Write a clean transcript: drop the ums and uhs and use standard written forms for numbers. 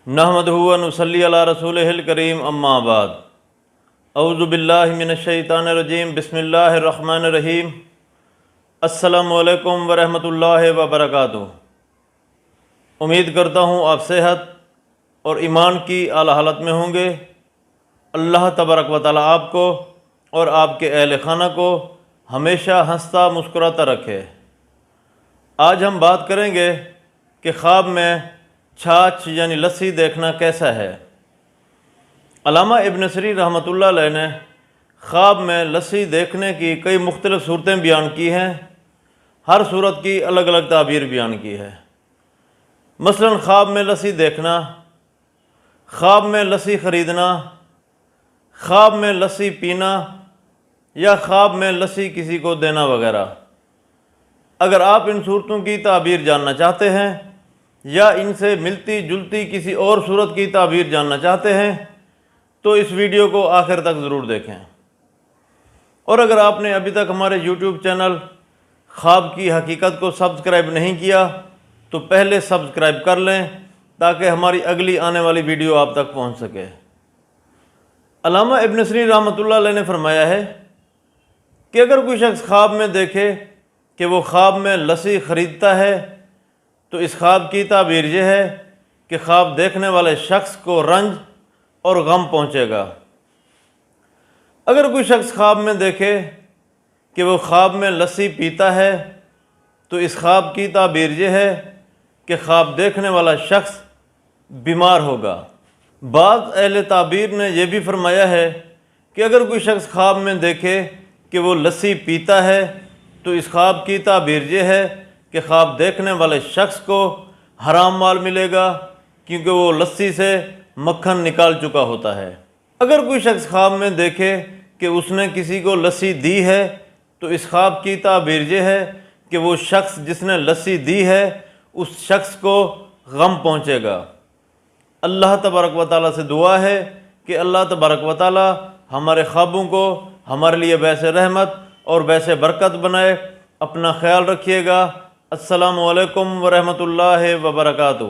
نحمدہ و نصلی علی رسولہ الکریم اما بعد اعوذ باللہ من الشیطان الرجیم بسم اللہ الرحمن الرحیم السلام علیکم ورحمۃ اللہ وبرکاتہ۔ امید کرتا ہوں آپ صحت اور ایمان کی اعلیٰ حالت میں ہوں گے۔ اللہ تبارک و تعالیٰ آپ کو اور آپ کے اہل خانہ کو ہمیشہ ہنستا مسکراتا رکھے۔ آج ہم بات کریں گے کہ خواب میں چھاچھ یعنی لسی دیکھنا کیسا ہے۔ علامہ ابن سیرین رحمۃ اللہ علیہ نے خواب میں لسی دیکھنے کی کئی مختلف صورتیں بیان کی ہیں۔ ہر صورت کی الگ الگ تعبیر بیان کی ہے۔ مثلا خواب میں لسی دیکھنا، خواب میں لسی خریدنا، خواب میں لسی پینا یا خواب میں لسی کسی کو دینا وغیرہ۔ اگر آپ ان صورتوں کی تعبیر جاننا چاہتے ہیں یا ان سے ملتی جلتی کسی اور صورت کی تعبیر جاننا چاہتے ہیں تو اس ویڈیو کو آخر تک ضرور دیکھیں۔ اور اگر آپ نے ابھی تک ہمارے یوٹیوب چینل خواب کی حقیقت کو سبسکرائب نہیں کیا تو پہلے سبسکرائب کر لیں تاکہ ہماری اگلی آنے والی ویڈیو آپ تک پہنچ سکے۔ علامہ ابن سیرین رحمۃ اللہ علیہ نے فرمایا ہے کہ اگر کوئی شخص خواب میں دیکھے کہ وہ خواب میں لسی خریدتا ہے تو اس خواب کی تعبیر یہ ہے کہ خواب دیکھنے والے شخص کو رنج اور غم پہنچے گا۔ اگر کوئی شخص خواب میں دیکھے کہ وہ خواب میں لسی پیتا ہے تو اس خواب کی تعبیر یہ ہے کہ خواب دیکھنے والا شخص بیمار ہوگا۔ بعض اہل تعبیر نے یہ بھی فرمایا ہے کہ اگر کوئی شخص خواب میں دیکھے کہ وہ لسی پیتا ہے تو اس خواب کی تعبیر یہ ہے کہ خواب دیکھنے والے شخص کو حرام مال ملے گا کیونکہ وہ لسی سے مکھن نکال چکا ہوتا ہے۔ اگر کوئی شخص خواب میں دیکھے کہ اس نے کسی کو لسی دی ہے تو اس خواب کی تعبیر یہ ہے کہ وہ شخص جس نے لسی دی ہے اس شخص کو غم پہنچے گا۔ اللہ تبارک و تعالیٰ سے دعا ہے کہ اللہ تبارک و تعالیٰ ہمارے خوابوں کو ہمارے لیے باعث رحمت اور باعث برکت بنائے۔ اپنا خیال رکھیے گا۔ السلام علیکم ورحمۃ اللہ وبرکاتہ۔